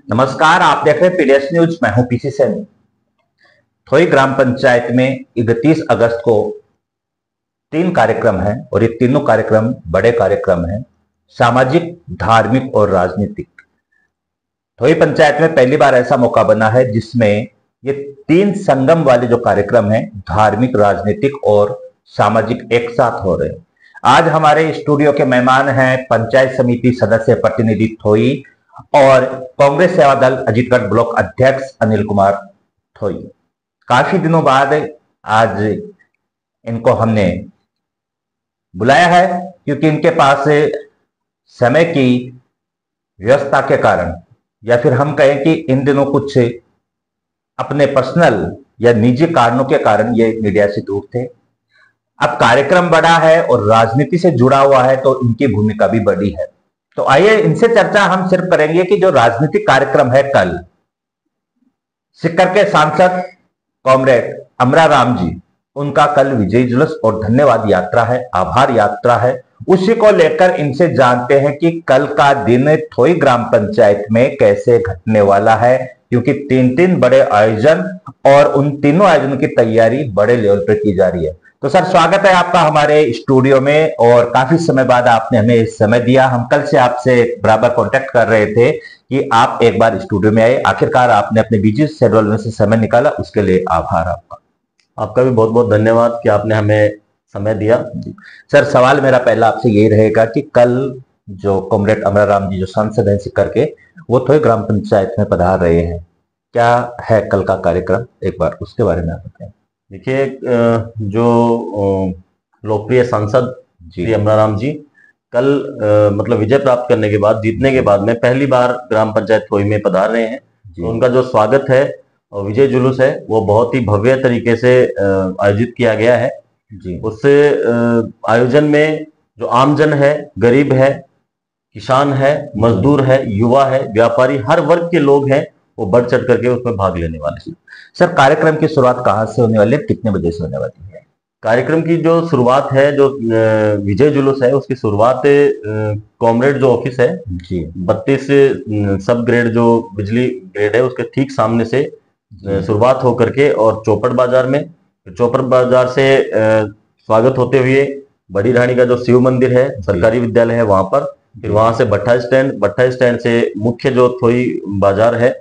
नमस्कार, आप देख रहे हैं पीडीएस न्यूज। मैं हूं पीसी सैनी। थोई ग्राम पंचायत में 31 अगस्त को 3 कार्यक्रम हैं और ये तीनों कार्यक्रम बड़े कार्यक्रम हैं, सामाजिक, धार्मिक और राजनीतिक। थोई पंचायत में पहली बार ऐसा मौका बना है जिसमें ये 3 संगम वाले जो कार्यक्रम हैं, धार्मिक, राजनीतिक और सामाजिक, एक साथ हो रहे हैं। आज हमारे स्टूडियो के मेहमान हैं पंचायत समिति सदस्य प्रतिनिधि थोई और कांग्रेस सेवा दल अजीतगढ़ ब्लॉक अध्यक्ष अनिल कुमार थोई। काफी दिनों बाद आज इनको हमने बुलाया है क्योंकि इनके पास समय की व्यवस्था के कारण, या फिर हम कहें कि इन दिनों कुछ अपने पर्सनल या निजी कारणों के कारण ये मीडिया से दूर थे। अब कार्यक्रम बड़ा है और राजनीति से जुड़ा हुआ है तो इनकी भूमिका भी बड़ी है। तो आइए इनसे चर्चा हम सिर्फ करेंगे कि जो राजनीतिक कार्यक्रम है कल, सिक्कर के सांसद कॉमरेड अमरा राम जी, उनका कल विजय जुलूस और धन्यवाद यात्रा है, आभार यात्रा है। उसी को लेकर इनसे जानते हैं कि कल का दिन थोई ग्राम पंचायत में कैसे घटने वाला है, क्योंकि 3 बड़े आयोजन और उन तीनों आयोजनों की तैयारी बड़े लेवल पर की जा रही है। तो सर, स्वागत है आपका हमारे स्टूडियो में और काफी समय बाद आपने हमें समय दिया। हम कल से आपसे बराबर कांटेक्ट कर रहे थे कि आप एक बार स्टूडियो में आए। आखिरकार आपने अपने बिजी शेड्यूल में से समय निकाला, उसके लिए आभार आपका। आपका भी बहुत बहुत धन्यवाद कि आपने हमें समय दिया। सर, सवाल मेरा पहला आपसे यही रहेगा कि कल जो कॉमरेड अमरा राम जी जो सांसद हैं सिक्कर के, वो थोड़ी ग्राम पंचायत में पधार रहे हैं, क्या है कल का कार्यक्रम, एक बार उसके बारे में आप बताएं। देखिए, जो लोकप्रिय सांसद श्री अमरा राम जी कल मतलब विजय प्राप्त करने के बाद, जीतने के बाद में पहली बार ग्राम पंचायत थोई में पधार रहे हैं। तो उनका जो स्वागत है और विजय जुलूस है वो बहुत ही भव्य तरीके से आयोजित किया गया है जी। उस आयोजन में जो आमजन है, गरीब है, किसान है, मजदूर है, युवा है, व्यापारी, हर वर्ग के लोग हैं, वो बढ़ चढ़ करके उसमें भाग लेने वाले हैं। सर, कार्यक्रम की शुरुआत कहाँ से होने वाली है, कितने बजे से होने वाली है? कार्यक्रम की जो शुरुआत है, जो विजय जुलूस है, उसकी शुरुआत कॉमरेड जो ऑफिस है जी, 32 सब ग्रेड जो बिजली ग्रेड है उसके ठीक सामने से शुरुआत होकर के और चौपड़ बाजार से स्वागत होते हुए बड़ी रानी का जो शिव मंदिर है, सरकारी विद्यालय है, वहां पर, फिर वहां से भट्टा स्टैंड से मुख्य जो थोई बाजार है,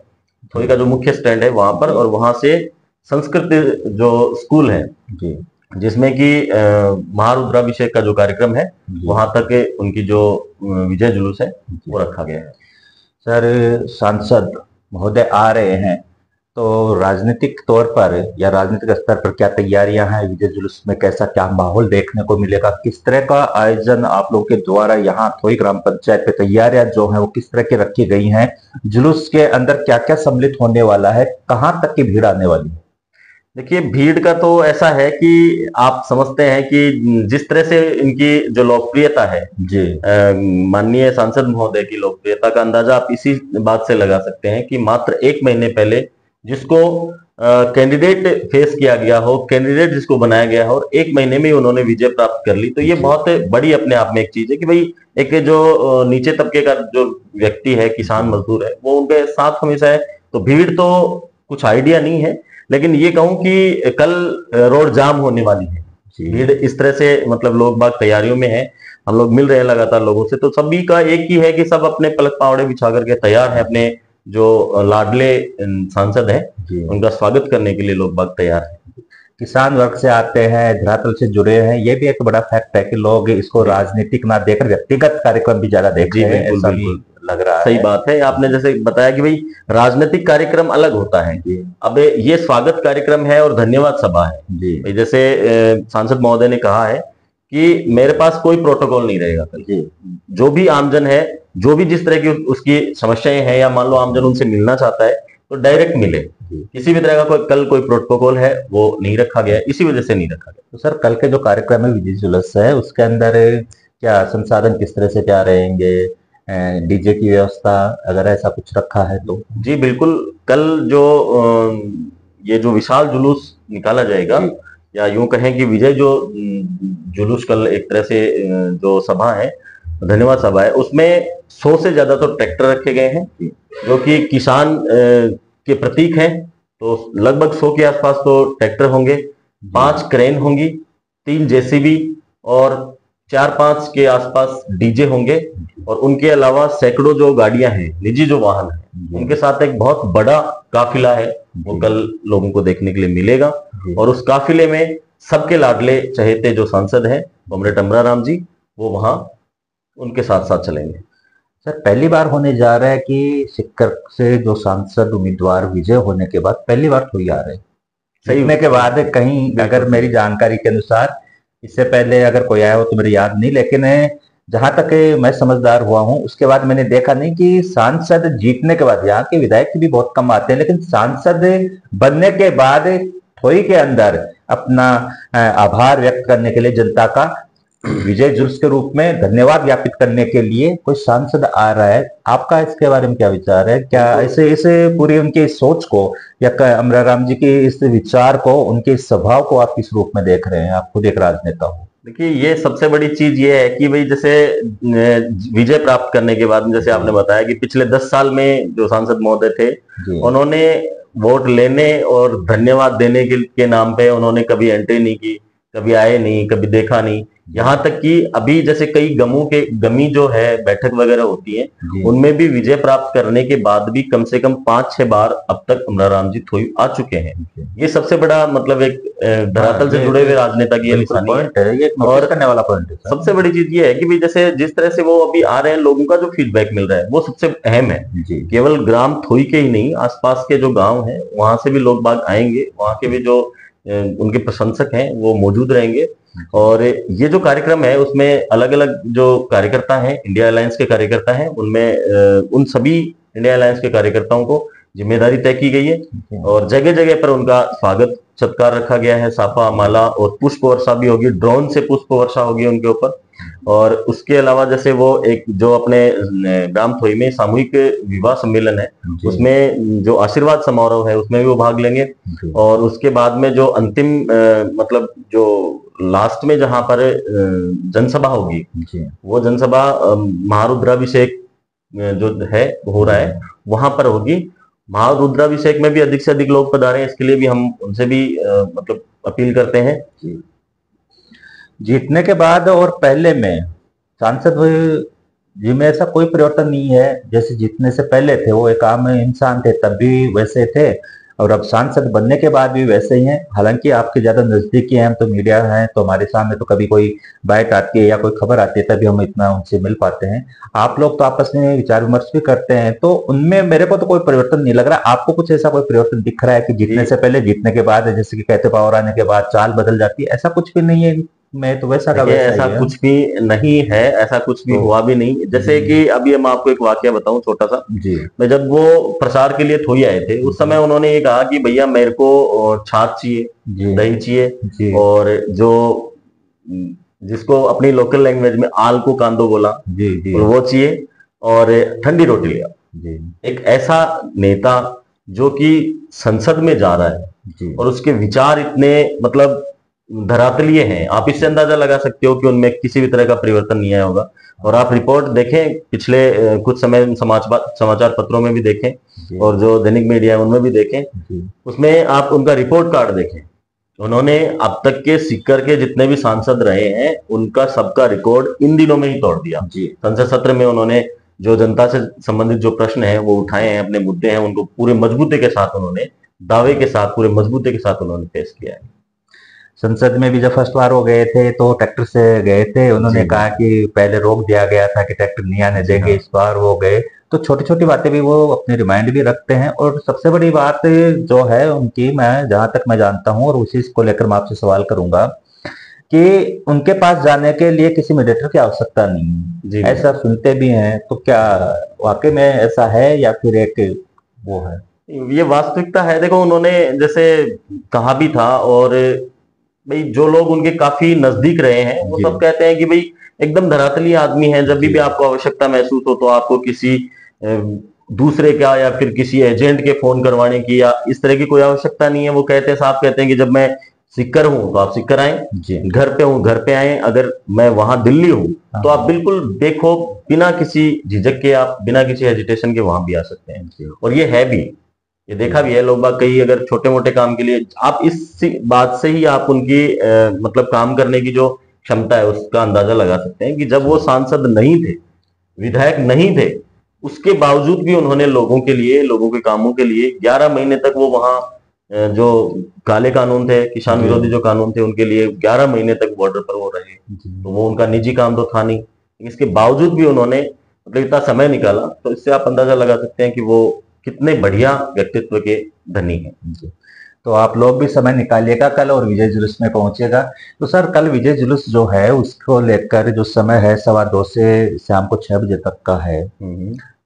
थोई का जो मुख्य स्टैंड है वहां पर, और वहां से संस्कृत जो स्कूल है जी, जिसमें कि महारुद्राभिषेक का जो कार्यक्रम है वहां तक उनकी जो विजय जुलूस है वो रखा गया है। सर, सांसद महोदय आ रहे हैं तो राजनीतिक तौर पर या राजनीतिक स्तर पर क्या तैयारियां हैं, विजय जुलूस में कैसा क्या माहौल देखने को मिलेगा, किस तरह का आयोजन आप लोगों के द्वारा यहाँ थोई ग्राम पंचायत पे तैयारियां जो है वो किस तरह की रखी गई हैं, जुलूस के अंदर क्या क्या सम्मिलित होने वाला है, कहां तक की भीड़ आने वाली है? देखिए, भीड़ का तो ऐसा है कि आप समझते हैं कि जिस तरह से इनकी जो लोकप्रियता है जी, माननीय सांसद महोदय की लोकप्रियता का अंदाजा आप इसी बात से लगा सकते हैं कि मात्र 1 महीने पहले जिसको कैंडिडेट फेस किया गया हो, कैंडिडेट जिसको बनाया गया हो, और 1 महीने में उन्होंने विजय प्राप्त कर ली। तो ये बहुत बड़ी अपने आप में एक चीज है कि भाई एक जो नीचे तबके का जो व्यक्ति है, किसान मजदूर है, वो उनके साथ हमेशा है। तो भीड़ तो कुछ आइडिया नहीं है, लेकिन ये कहूं कि कल रोड जाम होने वाली है। भीड़ इस तरह से, मतलब लोग बाग तैयारियों में है, हम लोग मिल रहे हैं लगातार लोगों से, तो सभी का एक ही है कि सब अपने पलक पावड़े बिछा करके तैयार है, अपने जो लाडले सांसद हैं उनका स्वागत करने के लिए लोग बाग तैयार हैं। किसान वर्ग से आते हैं, धरातल से जुड़े हैं, ये भी एक बड़ा फैक्ट है कि लोग इसको राजनीतिक ना देखकर व्यक्तिगत कार्यक्रम भी ज्यादा देखते हैं, ऐसा भी लग रहा है। सही बात है, आपने जैसे बताया कि भाई राजनीतिक कार्यक्रम अलग होता है, अब ये स्वागत कार्यक्रम है और धन्यवाद सभा है जी। जैसे सांसद महोदय ने कहा है कि मेरे पास कोई प्रोटोकॉल नहीं रहेगा कल, जो भी आमजन है, जो भी जिस तरह की उसकी समस्याएं हैं, या मान लो आमजन उनसे मिलना चाहता है तो डायरेक्ट मिले, किसी भी तरह का कल कोई प्रोटोकॉल है वो नहीं रखा गया, इसी वजह से नहीं रखा गया। तो सर, कल के जो कार्यक्रम है विजय जुलूस है, उसके अंदर क्या संसाधन किस तरह से क्या रहेंगे, डीजे की व्यवस्था अगर ऐसा कुछ रखा है तो? जी बिल्कुल, कल जो ये जो विशाल जुलूस निकाला जाएगा, या यूं कहें कि विजय जो जुलूस कल एक तरह से जो सभा है धन्यवाद सभा है, उसमें 100 से ज्यादा तो ट्रैक्टर रखे गए हैं जो कि किसान के प्रतीक हैं। तो लगभग 100 के आसपास तो ट्रैक्टर होंगे, 5 क्रेन होंगी, 3 जेसीबी और 4-5 के आसपास डीजे होंगे। और उनके अलावा सैकड़ों जो गाड़ियां हैं, निजी जो वाहन है, उनके साथ एक बहुत बड़ा काफिला है, वो कल लोगों को देखने के लिए मिलेगा। और उस काफिले में सबके लाडले चहेते जो सांसद हैं कॉमरेड अमराराम जी, वो वहां उनके साथ साथ चलेंगे। सर, पहली बार होने जा रहा है कि सिक्कर से जो सांसद उम्मीदवार विजय होने के बाद पहली बार थोड़ी आ रहे हैं, जीतने के बाद कहीं, अगर मेरी जानकारी के अनुसार इससे पहले अगर कोई आया हो तो मेरी याद नहीं, लेकिन जहां तक मैं समझदार हुआ हूं उसके बाद मैंने देखा नहीं कि सांसद जीतने के बाद, यहाँ के विधायक भी बहुत कम आते हैं, लेकिन सांसद बनने के बाद थोड़ी के अंदर अपना आभार व्यक्त करने के लिए, जनता का विजय जुलूस के रूप में धन्यवाद ज्ञापित करने के लिए कोई सांसद आ रहा है। आपका इसके बारे में क्या विचार है? क्या इसे पूरी उनकी सोच को या अमराराम जी के इस विचार को, उनके स्वभाव को आप किस रूप में देख रहे हैं? आप खुद एक राजनेता हो। देखिए, ये सबसे बड़ी चीज ये है कि भाई जैसे विजय प्राप्त करने के बाद, जैसे आपने बताया कि पिछले 10 साल में जो सांसद महोदय थे, उन्होंने वोट लेने और धन्यवाद देने के नाम पे उन्होंने कभी एंट्री नहीं की, कभी आए नहीं, कभी देखा नहीं। यहाँ तक कि अभी जैसे कई गमी जो है बैठक वगैरह होती है, उनमें भी विजय प्राप्त करने के बाद भी कम से कम 5-6 बार अब तक अमराराम जी थोई आ चुके हैं। ये सबसे बड़ा मतलब एक धरातल से जुड़े हुए राजनेता की निशानी है। ये और करने वाला पॉइंट है। सबसे बड़ी चीज ये है कि भाई जैसे जिस तरह से वो अभी आ रहे हैं, लोगों का जो फीडबैक मिल रहा है वो सबसे अहम है। केवल ग्राम थोई के ही नहीं, आसपास के जो गाँव है वहां से भी लोग बाग आएंगे, वहां के भी जो उनके प्रशंसक हैं वो मौजूद रहेंगे। और ये जो कार्यक्रम है उसमें अलग अलग जो कार्यकर्ता हैं, इंडिया अलायंस के कार्यकर्ता हैं, उनमें उन सभी इंडिया अलायंस के कार्यकर्ताओं को जिम्मेदारी तय की गई है और जगह जगह पर उनका स्वागत सत्कार रखा गया है। साफा, माला और पुष्प वर्षा भी होगी, ड्रोन से पुष्प वर्षा होगी उनके ऊपर। और उसके अलावा जैसे वो एक जो अपने ग्राम थोई में सामूहिक विवाह सम्मेलन है, उसमें जो आशीर्वाद समारोह है उसमें भी वो भाग लेंगे। और उसके बाद में जो अंतिम मतलब जो लास्ट में जहां पर जनसभा होगी, वो जनसभा महारुद्राभिषेक जो है हो रहा है वहां पर होगी। महारुद्राभिषेक में भी अधिक से अधिक लोग पधारें, इसके लिए भी हम उनसे भी मतलब अपील करते हैं। जीतने के बाद और पहले में सांसद जी में ऐसा कोई परिवर्तन नहीं है। जैसे जीतने से पहले थे वो एक आम इंसान थे, तब भी वैसे थे, और अब सांसद बनने के बाद भी वैसे ही हैं। हालांकि आपके ज्यादा नजदीकी हैं, हम तो मीडिया हैं, तो हमारे सामने तो कभी कोई बाइट आती है या कोई खबर आती है तभी हम इतना उनसे मिल पाते हैं। आप लोग तो आपस में विचार विमर्श भी करते हैं, तो उनमें मेरे को तो कोई परिवर्तन नहीं लग रहा। आपको कुछ ऐसा कोई परिवर्तन दिख रहा है कि जीतने से पहले, जीतने के बाद, जैसे कि कहते पावर आने के बाद चाल बदल जाती है? ऐसा कुछ भी नहीं है। मैं तो वैसा का वैसा ऐसा कुछ भी नहीं है, ऐसा कुछ भी हुआ भी नहीं। जैसे कि अभी मैं आपको एक वाकया बताऊं छोटा सा। मैं जब वो प्रसार के लिए थोड़ी आए थे, उस समय उन्होंने ये कहा कि भैया मेरे को छाछ चाहिए, दही चाहिए, और जो जिसको अपनी लोकल लैंग्वेज में आल को कांदो बोला, और वो चाहिए, और ठंडी रोटी लिया। एक ऐसा नेता जो कि संसद में जा रहा है और उसके विचार इतने मतलब धरातलीय हैं, आप इससे अंदाजा लगा सकते हो कि उनमें किसी भी तरह का परिवर्तन नहीं आया होगा। और आप रिपोर्ट देखें पिछले कुछ समय समाचार पत्रों में भी देखें और जो दैनिक मीडिया है उनमें भी देखें, उसमें आप उनका रिपोर्ट कार्ड देखें। उन्होंने अब तक के सीकर के जितने भी सांसद रहे हैं उनका सबका रिकॉर्ड इन दिनों में ही तोड़ दिया। संसद सत्र में उन्होंने जो जनता से संबंधित जो प्रश्न है वो उठाए हैं, अपने मुद्दे हैं, उनको पूरे मजबूती के साथ उन्होंने दावे के साथ, पूरे मजबूती के साथ उन्होंने पेश किया है। संसद में भी जब फर्स्ट बार हो गए थे तो ट्रैक्टर से गए थे, उन्होंने कहा कि पहले रोक दिया गया था कि ट्रैक्टर नहीं आने देंगे, इस बार वो गए। तो छोटी छोटी बातें भी वो अपने रिमाइंड भी रखते हैं। और सबसे बड़ी बात जो है उनकी, मैं जहां तक मैं जानता हूं और उसी को लेकर मैं आपसे सवाल करूंगा कि उनके पास जाने के लिए किसी मीडिएटर की आवश्यकता नहीं, ऐसा सुनते भी हैं। तो क्या वाकई में ऐसा है या फिर एक वो है? ये वास्तविकता है। देखो, उन्होंने जैसे कहा भी था, और भाई जो लोग उनके काफी नजदीक रहे हैं वो सब कहते हैं कि भाई एकदम धरातली आदमी है, जब भी आपको आवश्यकता महसूस हो तो आपको किसी दूसरे का या फिर किसी एजेंट के फोन करवाने की या इस तरह की कोई आवश्यकता नहीं है। वो कहते हैं, साफ कहते हैं कि जब मैं सीकर हूं तो आप सीकर आए, जी घर पे हूं घर पे आए, अगर मैं वहां दिल्ली हूं तो आप बिल्कुल बेखौफ बिना किसी झिझक के, आप बिना किसी हेजिटेशन के वहां भी आ सकते हैं। जी और ये है भी, ये देखा भी है, लोग बाग कई अगर छोटे मोटे काम के लिए, आप इस बात से ही आप उनकी मतलब काम करने की जो क्षमता है उसका अंदाजा लगा सकते हैं कि जब वो सांसद नहीं थे, विधायक नहीं थे, उसके बावजूद भी उन्होंने लोगों के लिए, लोगों के कामों के लिए 11 महीने तक वो वहां जो काले कानून थे, किसान जी। विरोधी जो कानून थे, उनके लिए 11 महीने तक बॉर्डर पर वो रहे। जी तो वो उनका निजी काम तो था नहीं, इसके बावजूद भी उन्होंने मतलब इतना समय निकाला, तो इससे आप अंदाजा लगा सकते हैं कि वो कितने बढ़िया व्यक्तित्व के धनी हैं। जी। तो आप लोग भी समय निकालिएगा कल और विजय जुलूस में पहुंचिएगा। तो सर कल विजय जुलूस जो है उसको लेकर जो समय है 2:15 से शाम को 6 बजे तक का है,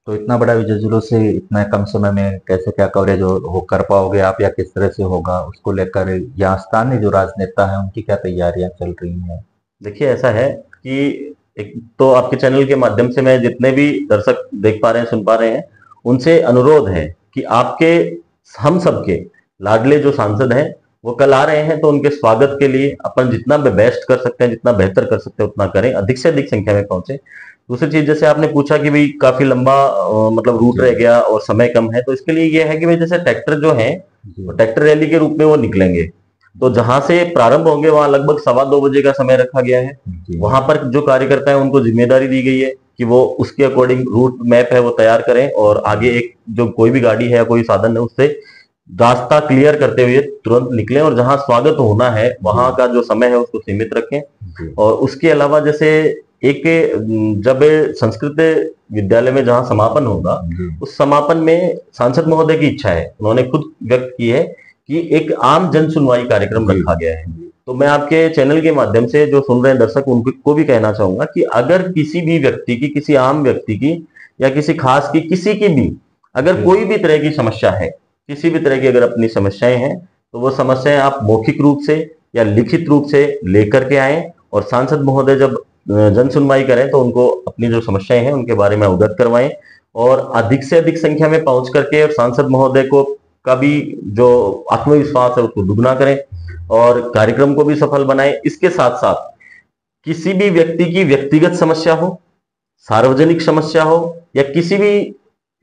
तो इतना बड़ा विजय जुलूस से इतना कम समय में कैसे क्या कवरेज हो कर पाओगे आप, या किस तरह से होगा उसको लेकर यहाँ स्थानीय जो राजनेता है उनकी क्या तैयारियां चल रही हैं? देखिए ऐसा है कि एक तो आपके चैनल के माध्यम से मैं जितने भी दर्शक देख पा रहे हैं, सुन पा रहे हैं, उनसे अनुरोध है कि आपके, हम सबके लाडले जो सांसद हैं वो कल आ रहे हैं, तो उनके स्वागत के लिए अपन जितना बेस्ट कर सकते हैं, जितना बेहतर कर सकते हैं उतना करें, अधिक से अधिक संख्या में पहुंचे। दूसरी चीज, जैसे आपने पूछा कि भाई काफी लंबा मतलब रूट रह गया और समय कम है, तो इसके लिए ये है कि भाई जैसे ट्रैक्टर जो है ट्रैक्टर रैली के रूप में वो निकलेंगे, तो जहां से प्रारंभ होंगे वहां लगभग 2:15 का समय रखा गया है। वहां पर जो कार्यकर्ता है उनको जिम्मेदारी दी गई है कि वो उसके अकॉर्डिंग रूट मैप है वो तैयार करें, और आगे एक जो कोई भी गाड़ी है या कोई साधन है उससे रास्ता क्लियर करते हुए तुरंत निकलें, और जहां स्वागत होना है वहां का जो समय है उसको सीमित रखें। और उसके अलावा जैसे एक जब संस्कृत विद्यालय में जहां समापन होगा, उस समापन में सांसद महोदय की इच्छा है, उन्होंने खुद व्यक्त की है कि एक आम जन सुनवाई कार्यक्रम रखा गया है। तो मैं आपके चैनल के माध्यम से जो सुन रहे हैं दर्शक उनको भी कहना चाहूंगा कि अगर किसी भी व्यक्ति की, किसी आम व्यक्ति की या किसी खास की, किसी की भी अगर कोई भी तरह की समस्या है, किसी भी तरह की अगर अपनी समस्याएं हैं, तो वो समस्याएं आप मौखिक रूप से या लिखित रूप से लेकर के आए, और सांसद महोदय जब जन सुनवाई करें तो उनको अपनी जो समस्याएं हैं उनके बारे में अवगत करवाएं, और अधिक से अधिक संख्या में पहुंच करके सांसद महोदय को का भी जो आत्मविश्वास है उसको दुगना करें और कार्यक्रम को भी सफल बनाएं। इसके साथ साथ किसी भी व्यक्ति की व्यक्तिगत समस्या हो, सार्वजनिक समस्या हो, या किसी भी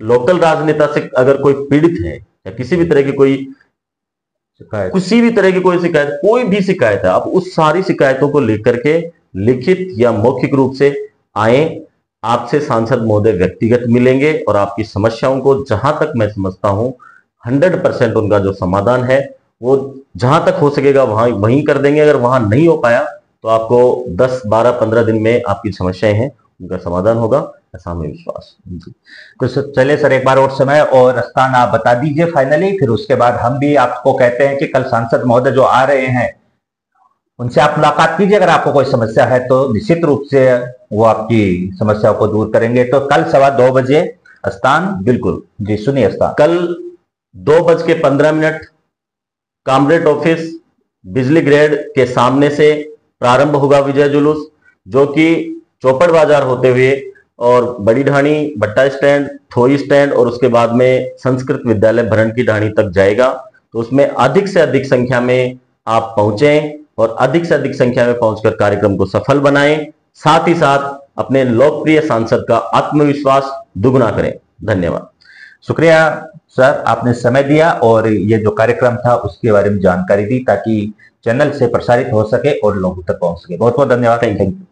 लोकल राजनेता से अगर कोई पीड़ित है, या किसी भी तरह की कोई शिकायत, किसी भी तरह की कोई शिकायत, कोई भी शिकायत है, आप उस सारी शिकायतों को लेकर के लिखित या मौखिक रूप से आए। आपसे सांसद महोदय व्यक्तिगत मिलेंगे और आपकी समस्याओं को, जहां तक मैं समझता हूं, 100% उनका जो समाधान है वो जहां तक हो सकेगा वहीं कर देंगे। अगर वहां नहीं हो पाया तो आपको 10, 12, 15 दिन में आपकी समस्याएं हैं उनका समाधान होगा, ऐसा हमें विश्वास। तो चलिए सर, एक बार और समय और स्थान आप बता दीजिए फाइनली, फिर उसके बाद हम भी आपको कहते हैं कि कल सांसद महोदय जो आ रहे हैं उनसे आप मुलाकात कीजिए। अगर आपको कोई समस्या है तो निश्चित रूप से वो आपकी समस्याओं को दूर करेंगे। तो कल 2:15 बजे स्थान, बिल्कुल जी सुनिए स्थान, कल 2:15 कामरेड ऑफिस बिजली ग्रेड के सामने से प्रारंभ होगा विजय जुलूस, जो कि चौपड़ बाजार होते हुए और बड़ी ढाणी, भट्टा स्टैंड, थोई स्टैंड और उसके बाद में संस्कृत विद्यालय भरण की ढाणी तक जाएगा। तो उसमें अधिक से अधिक संख्या में आप पहुंचें और अधिक से अधिक संख्या में पहुंचकर कार्यक्रम को सफल बनाएं, साथ ही साथ अपने लोकप्रिय सांसद का आत्मविश्वास दुगना करें। धन्यवाद। शुक्रिया सर, आपने समय दिया और ये जो कार्यक्रम था उसके बारे में जानकारी दी ताकि चैनल से प्रसारित हो सके और लोगों तक पहुंच सके। बहुत बहुत धन्यवाद। Thank you.